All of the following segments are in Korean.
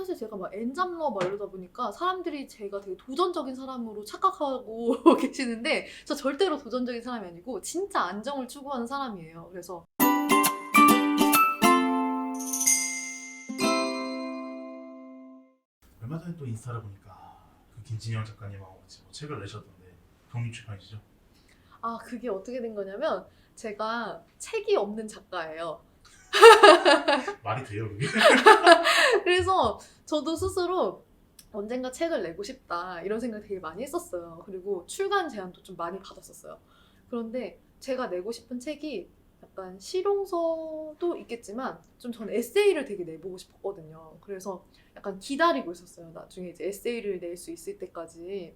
사실 제가 막 엔잡러 막 이러다 보니까 사람들이 제가 되게 도전적인 사람으로 착각하고 계시는데 저 절대로 도전적인 사람이 아니고 진짜 안정을 추구하는 사람이에요. 그래서 얼마 전에 또 인스타를 보니까 그 김진영 작가님하고 같이 뭐 책을 내셨던데 독립출판이시죠? 그게 어떻게 된 거냐면 제가 책이 없는 작가예요. 말이 돼요 그게? 그래서 저도 스스로 언젠가 책을 내고 싶다 이런 생각 되게 많이 했었어요. 그리고 출간 제안도 좀 많이 받았었어요. 그런데 제가 내고 싶은 책이 약간 실용서도 있겠지만 좀 저는 에세이를 되게 내보고 싶었거든요. 그래서 약간 기다리고 있었어요. 나중에 이제 에세이를 낼 수 있을 때까지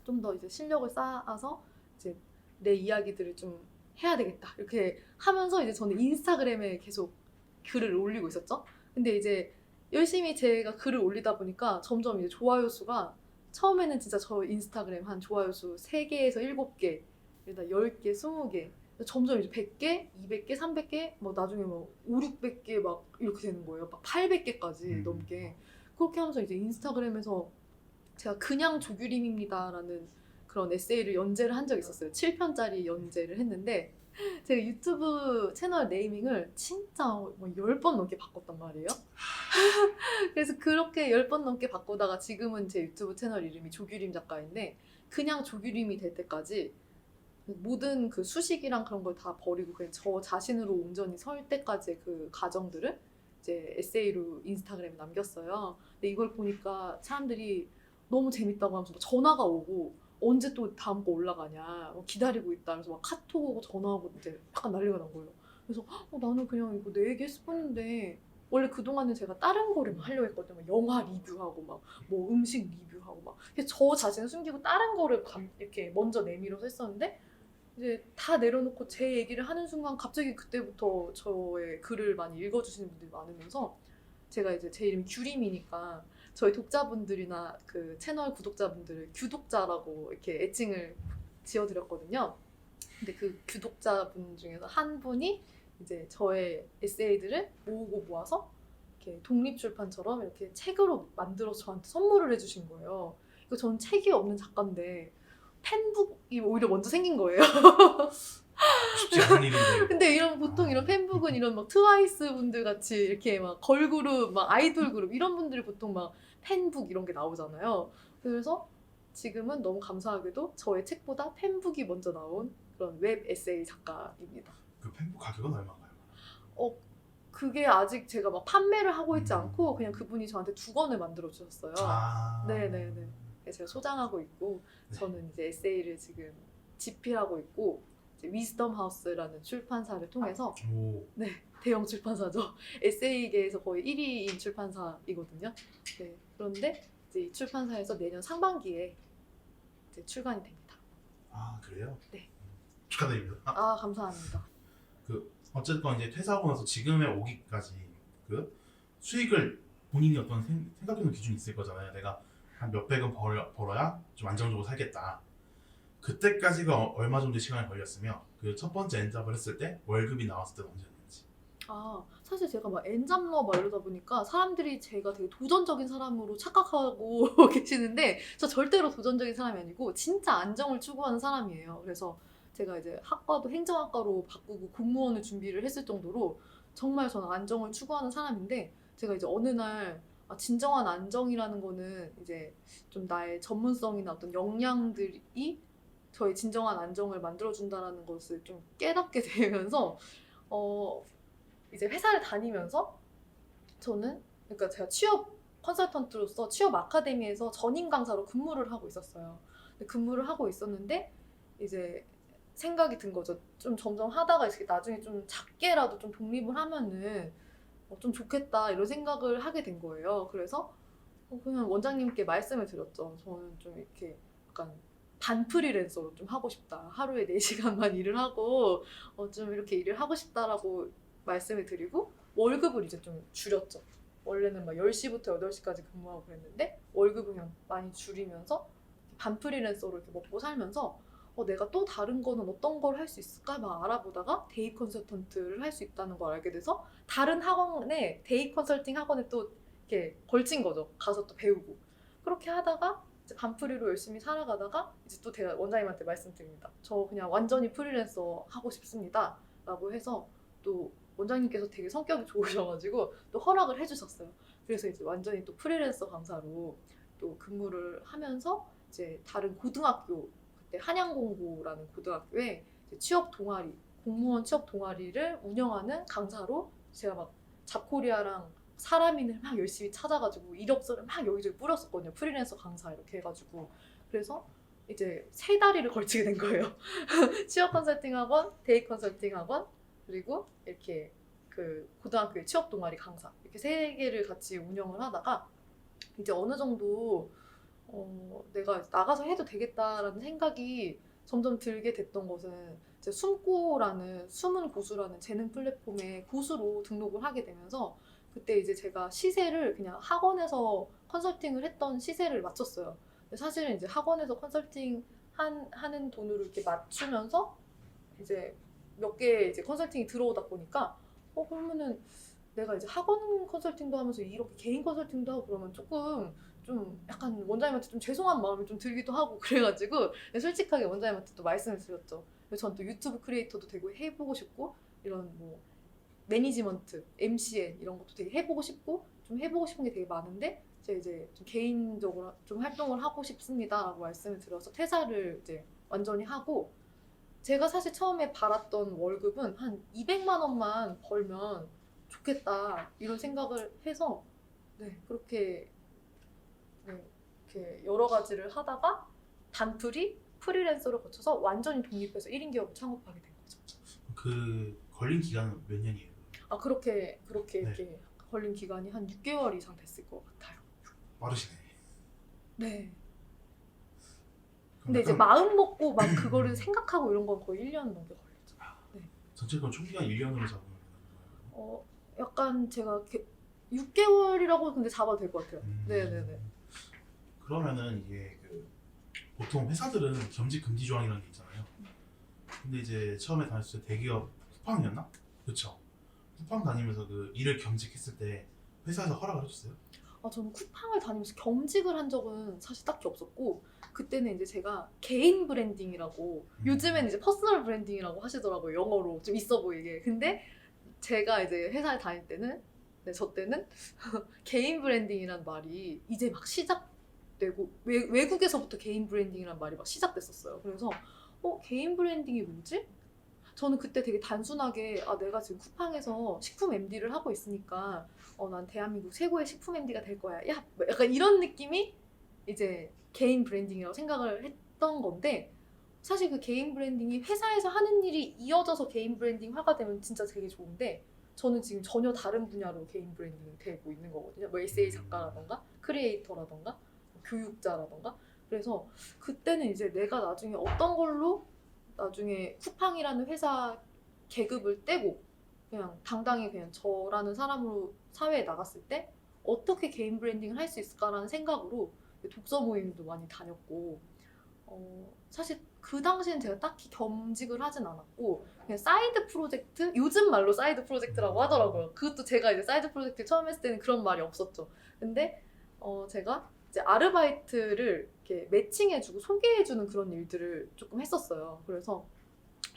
좀 더 이제 실력을 쌓아서 이제 내 이야기들을 좀 해야 되겠다 이렇게 하면서 이제 저는 인스타그램에 계속 글을 올리고 있었죠. 근데 이제 열심히 제가 글을 올리다 보니까 점점 이제 좋아요 수가 처음에는 진짜 저 인스타그램 한 좋아요 수 3개에서 7개, 이러다 10개, 20개, 점점 이제 100개, 200개, 300개, 뭐 나중에 뭐 5, 600개 막 이렇게 되는 거예요. 막 800개까지 넘게. 그렇게 하면서 이제 인스타그램에서 제가 그냥 조규림입니다라는 그런 에세이를 연재를 한 적이 있었어요. 7편짜리 연재를 했는데 제가 유튜브 채널 네이밍을 진짜 뭐 10번 넘게 바꿨단 말이에요. 그래서 그렇게 10번 넘게 바꾸다가 지금은 제 유튜브 채널 이름이 조규림 작가인데 그냥 조규림이 될 때까지 모든 그 수식이랑 그런 걸 다 버리고 그냥 저 자신으로 온전히 설 때까지의 그 과정들을 이제 에세이로 인스타그램에 남겼어요. 근데 이걸 보니까 사람들이 너무 재밌다고 하면서 막 전화가 오고 언제 또 다음 거 올라가냐 기다리고 있다 그래서 막 카톡 오고 전화하고 이제 약간 난리가 난 거예요. 그래서 나는 그냥 이거 내 얘기 했을 뿐인데 원래 그동안은 제가 다른 거를 막 하려고 했거든요. 막 영화 리뷰하고 막 뭐 음식 리뷰하고 막 저 자신을 숨기고 다른 거를 이렇게 먼저 내밀어서 했었는데 이제 다 내려놓고 제 얘기를 하는 순간 갑자기 그때부터 저의 글을 많이 읽어주시는 분들이 많으면서 제가 이제 제 이름이 규림이니까 저희 독자분들이나 그 채널 구독자분들을 규독자라고 이렇게 애칭을 지어드렸거든요. 근데 그 규독자분 중에서 한 분이 이제 저의 에세이들을 모으고 모아서 이렇게 독립출판처럼 이렇게 책으로 만들어서 저한테 선물을 해주신 거예요. 이거 저는 책이 없는 작가인데 팬북이 오히려 먼저 생긴 거예요. 쉽지 않은 일인데. 근데 보통 이런 팬북은 이런 막 트와이스 분들 같이 이렇게 막 걸그룹, 막 아이돌 그룹 이런 분들이 보통 막 팬북 이런 게 나오잖아요. 그래서 지금은 너무 감사하게도 저의 책보다 팬북이 먼저 나온 그런 웹 에세이 작가입니다. 그 팬북 가격은 얼마인가요? 어, 그게 아직 제가 막 판매를 하고 있지 않고 그냥 그분이 저한테 2권을 만들어 주셨어요. 네네네. 제가 소장하고 있고 네. 저는 이제 에세이를 지금 집필하고 있고 이제 위즈덤 하우스라는 출판사를 통해서 오. 네, 대형 출판사죠. 에세이계에서 거의 1위인 출판사이거든요. 네, 그런데 이제 이 출판사에서 내년 상반기에 이제 출간이 됩니다. 아 그래요? 네. 축하드립니다. 감사합니다. 그 어쨌건 이제 퇴사하고 나서 지금에 오기까지 그 수익을 본인이 어떤 생각해놓은 기준이 있을 거잖아요. 내가 한 몇백은 벌어야 좀 안정적으로 살겠다. 그때까지가 얼마 정도 시간이 걸렸으며 그 첫 번째 엔잡을 했을 때 월급이 나왔을 때는 언제였는지. 사실 제가 막 엔잡러 막 이러다 보니까 사람들이 제가 되게 도전적인 사람으로 착각하고 계시는데 저 절대로 도전적인 사람이 아니고 진짜 안정을 추구하는 사람이에요. 그래서 제가 이제 학과도 행정학과로 바꾸고 공무원을 준비를 했을 정도로 정말 저는 안정을 추구하는 사람인데 제가 이제 어느 날 진정한 안정이라는 거는 이제 좀 나의 전문성이나 어떤 역량들이 저의 진정한 안정을 만들어준다라는 것을 좀 깨닫게 되면서 이제 회사를 다니면서 저는 그러니까 제가 취업 컨설턴트로서 취업 아카데미에서 전임 강사로 근무를 하고 있었어요. 근데 근무를 하고 있었는데 이제 생각이 든 거죠. 좀 점점 하다가 이렇게 나중에 좀 작게라도 좀 독립을 하면은 좀 좋겠다 이런 생각을 하게 된 거예요. 그래서 그냥 원장님께 말씀을 드렸죠. 저는 좀 이렇게 약간 반 프리랜서로 좀 하고 싶다. 하루에 4시간만 일을 하고 좀 이렇게 일을 하고 싶다라고 말씀을 드리고 월급을 이제 좀 줄였죠. 원래는 막 10시부터 8시까지 근무하고 그랬는데 월급을 그냥 많이 줄이면서 반 프리랜서로 이렇게 먹고 살면서 내가 또 다른 거는 어떤 걸 할 수 있을까 막 알아보다가 데이 컨설턴트를 할 수 있다는 걸 알게 돼서 다른 학원에 데이 컨설팅 학원에 또 이렇게 걸친 거죠. 가서 또 배우고. 그렇게 하다가 이제 반프리로 열심히 살아가다가 이제 또 제가 원장님한테 말씀드립니다. 저 그냥 완전히 프리랜서 하고 싶습니다. 라고 해서 또 원장님께서 되게 성격이 좋으셔가지고 또 허락을 해주셨어요. 그래서 이제 완전히 또 프리랜서 강사로 또 근무를 하면서 이제 다른 고등학교, 그때 한양공고라는 고등학교에 이제 취업 동아리, 공무원 취업 동아리를 운영하는 강사로 제가 막 잡코리아랑 사람인을 막 열심히 찾아가지고 이력서를 막 여기저기 뿌렸었거든요. 프리랜서 강사 이렇게 해가지고. 그래서 이제 3다리를 걸치게 된 거예요. 취업 컨설팅 학원, 데이 컨설팅 학원, 그리고 이렇게 그 고등학교의 취업 동아리 강사 이렇게 3개를 같이 운영을 하다가 이제 어느 정도 내가 나가서 해도 되겠다라는 생각이 점점 들게 됐던 것은 이제 숨고라는 숨은 고수라는 재능 플랫폼에 고수로 등록을 하게 되면서 그때 이제 제가 시세를 그냥 학원에서 컨설팅을 했던 시세를 맞췄어요. 근데 사실은 이제 학원에서 컨설팅 하는 돈으로 이렇게 맞추면서 이제 몇 개 이제 컨설팅이 들어오다 보니까 그러면은 내가 이제 학원 컨설팅도 하면서 이렇게 개인 컨설팅도 하고 그러면 조금 좀 약간 원장님한테 좀 죄송한 마음이 좀 들기도 하고 그래가지고 솔직하게 원장님한테 또 말씀을 드렸죠. 그래서 전 또 유튜브 크리에이터도 되고 해보고 싶고 이런 뭐 매니지먼트, MCN 이런 것도 되게 해보고 싶고 좀 해보고 싶은 게 되게 많은데 제가 이제 좀 개인적으로 좀 활동을 하고 싶습니다라고 말씀을 드려서 퇴사를 이제 완전히 하고 제가 사실 처음에 바랐던 월급은 한 200만 원만 벌면 좋겠다 이런 생각을 해서 네 그렇게 네, 이렇게 여러 가지를 하다가 단풀이 프리랜서를 거쳐서 완전히 독립해서 1인 기업을 창업하게 된 거죠. 그 걸린 기간은 몇 년이에요? 아 그렇게 네. 이렇게 걸린 기간이 한 6개월 이상 됐을 것 같아요. 빠르시네. 네. 그럼 근데 이제 약간 마음 먹고 막 그거를 생각하고 이런 건 거의 1년 넘게 걸렸죠. 네. 전체 건 총 기간 1년으로 잡으면 되는 거예요? 약간 제가 6개월이라고 근데 잡아도 될 것 같아요. 네네네. 그러면은 이게 그 보통 회사들은 겸직 금지 조항이라는 게 있잖아요. 근데 이제 처음에 다녔을 때 대기업 쿠팡이었나? 그렇죠. 쿠팡 다니면서 그 일을 겸직했을 때 회사에서 허락을 해줬어요? 저는 쿠팡을 다니면서 겸직을 한 적은 사실 딱히 없었고 그때는 이제 제가 개인 브랜딩이라고 요즘엔 이제 퍼스널 브랜딩이라고 하시더라고요. 영어로 좀 있어 보이게. 근데 제가 이제 회사에 다닐 때는 네, 저 때는 개인 브랜딩이란 말이 이제 막 시작되고 외국에서부터 개인 브랜딩이란 말이 막 시작됐었어요. 그래서 개인 브랜딩이 뭐지? 저는 그때 되게 단순하게 내가 지금 쿠팡에서 식품 MD를 하고 있으니까 난 대한민국 최고의 식품 MD가 될 거야. 야, 뭐 약간 이런 느낌이 이제 개인 브랜딩이라고 생각을 했던 건데 사실 그 개인 브랜딩이 회사에서 하는 일이 이어져서 개인 브랜딩화가 되면 진짜 되게 좋은데 저는 지금 전혀 다른 분야로 개인 브랜딩이 되고 있는 거거든요. 뭐 에세이 작가라던가 크리에이터라던가 교육자라던가 그래서 그때는 이제 내가 나중에 어떤 걸로 나중에 쿠팡이라는 회사 계급을 떼고 그냥 당당히 그냥 저라는 사람으로 사회에 나갔을 때 어떻게 개인 브랜딩을 할 수 있을까라는 생각으로 독서 모임도 많이 다녔고 사실 그 당시엔 제가 딱히 겸직을 하진 않았고 그냥 사이드 프로젝트 요즘 말로 사이드 프로젝트라고 하더라고요. 그것도 제가 이제 사이드 프로젝트 처음 했을 때는 그런 말이 없었죠. 근데 제가 이제 아르바이트를 이렇게 매칭해주고 소개해주는 그런 일들을 조금 했었어요. 그래서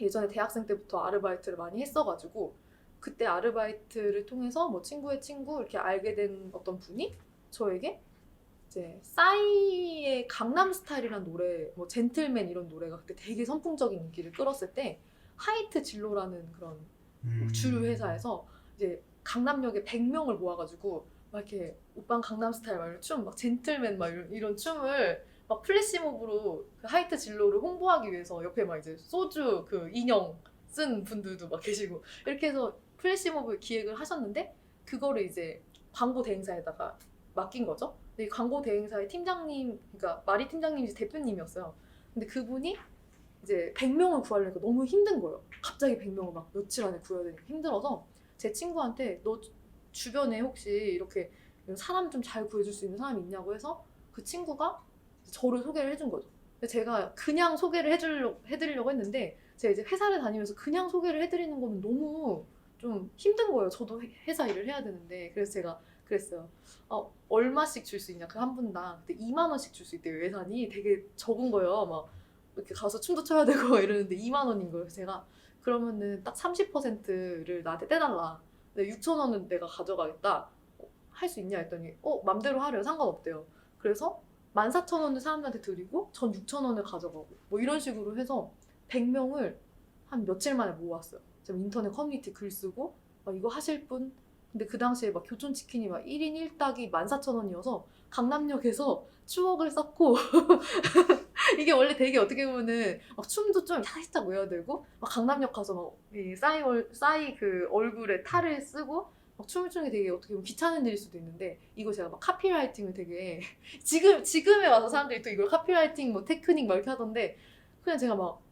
예전에 대학생 때부터 아르바이트를 많이 했어가지고 그때 아르바이트를 통해서 뭐 친구의 친구 이렇게 알게 된 어떤 분이 저에게 이제 싸이의 강남스타일이라는 노래, 뭐 젠틀맨 이런 노래가 그때 되게 선풍적인 인기를 끌었을 때 하이트 진로라는 그런 주류 회사에서 이제 강남역에 100명을 모아가지고 막 이렇게 오빤 강남스타일 막 이런 춤, 막 젠틀맨 막 이런 춤을 막 플래시몹으로 그 하이트 진로를 홍보하기 위해서 옆에 막 이제 소주 그 인형 쓴 분들도 막 계시고 이렇게 해서 플래시몹을 기획을 하셨는데 그거를 이제 광고 대행사에다가 맡긴 거죠. 근데 이 광고 대행사의 팀장님, 그러니까 마리 팀장님이 대표님이었어요. 근데 그분이 이제 100명을 구하려니까 너무 힘든 거예요. 갑자기 100명을 막 며칠 안에 구해야 되니까 힘들어서 제 친구한테 너 주변에 혹시 이렇게 사람 좀 잘 구해줄 수 있는 사람이 있냐고 해서 그 친구가 저를 소개를 해준 거죠. 근데 제가 그냥 소개를 해드리려고 했는데 제가 이제 회사를 다니면서 그냥 소개를 해드리는 거는 너무 좀 힘든 거예요. 저도 회사 일을 해야 되는데. 그래서 제가 그랬어요. 얼마씩 줄 수 있냐 그 한 분당. 근데 2만 원씩 줄 수 있대요. 예산이 되게 적은 거예요. 막 이렇게 가서 춤도 춰야 되고 이러는데 2만 원인 거예요. 그래서 제가 그러면은 딱 30%를 나한테 떼달라. 근데 6천 원은 내가 가져가겠다. 할 수 있냐 했더니 맘대로 하래요. 상관없대요. 그래서 14,000원을 사람들한테 드리고 전 6,000원을 가져가고 뭐 이런 식으로 해서 100명을 한 며칠 만에 모았어요. 제가 인터넷 커뮤니티 글 쓰고 막 이거 하실 분. 근데 그 당시에 막 교촌치킨이 막 1인 1닭이 14,000원이어서 강남역에서 추억을 쌓고 이게 원래 되게 어떻게 보면은 막 춤도 좀 살짝 외워야 되고 막 강남역 가서 막이 싸이 그 얼굴에 탈을 쓰고 막 춤을 추는 게 되게 어떻게 보면 귀찮은 일일 수도 있는데 이거 제가 막 카피라이팅을 되게 지금에 와서 사람들이 또 이걸 카피라이팅 뭐 테크닉 막 이렇게 하던데 그냥 제가 막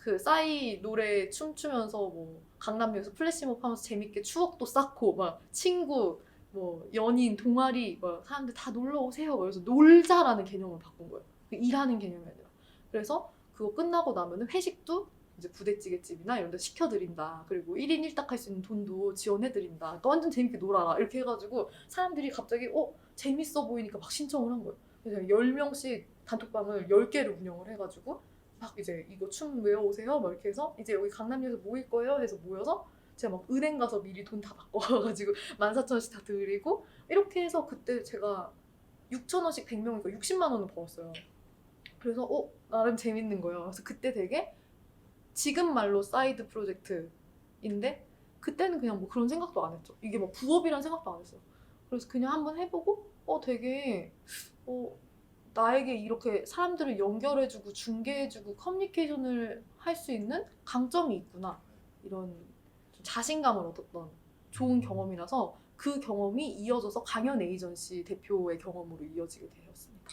그 싸이 노래 춤추면서 뭐 강남역에서 플래시몹 하면서 재밌게 추억도 쌓고 막 친구 뭐 연인 동아리 뭐 사람들 다 놀러 오세요. 그래서 놀자라는 개념을 바꾼 거예요. 일하는 개념이 아니라. 그래서 그거 끝나고 나면은 회식도 이제 부대찌개집이나 이런 데 시켜드린다. 그리고 1인 1닭 할 수 있는 돈도 지원해드린다. 그러니까 완전 재밌게 놀아라. 이렇게 해가지고 사람들이 갑자기 재밌어 보이니까 막 신청을 한 거예요. 그래서 10명씩 단톡방을 10개를 운영을 해가지고 막 이제 이거 춤 외워오세요. 막 이렇게 해서 이제 여기 강남역에서 모일 거예요. 해서 모여서 제가 막 은행 가서 미리 돈 다 바꿔가지고 14,000원씩 다 드리고 이렇게 해서 그때 제가 6,000원씩 100명이니까 60만 원을 벌었어요. 그래서 나름 재밌는 거예요. 그래서 그때 되게 지금 말로 사이드 프로젝트인데 그때는 그냥 뭐 그런 생각도 안 했죠. 이게 뭐 부업이란 생각도 안 했어요. 그래서 그냥 한번 해보고 되게 나에게 이렇게 사람들을 연결해주고 중개해주고 커뮤니케이션을 할 수 있는 강점이 있구나. 이런 좀 자신감을 얻었던 좋은 경험이라서 그 경험이 이어져서 강연 에이전시 대표의 경험으로 이어지게 되었습니다.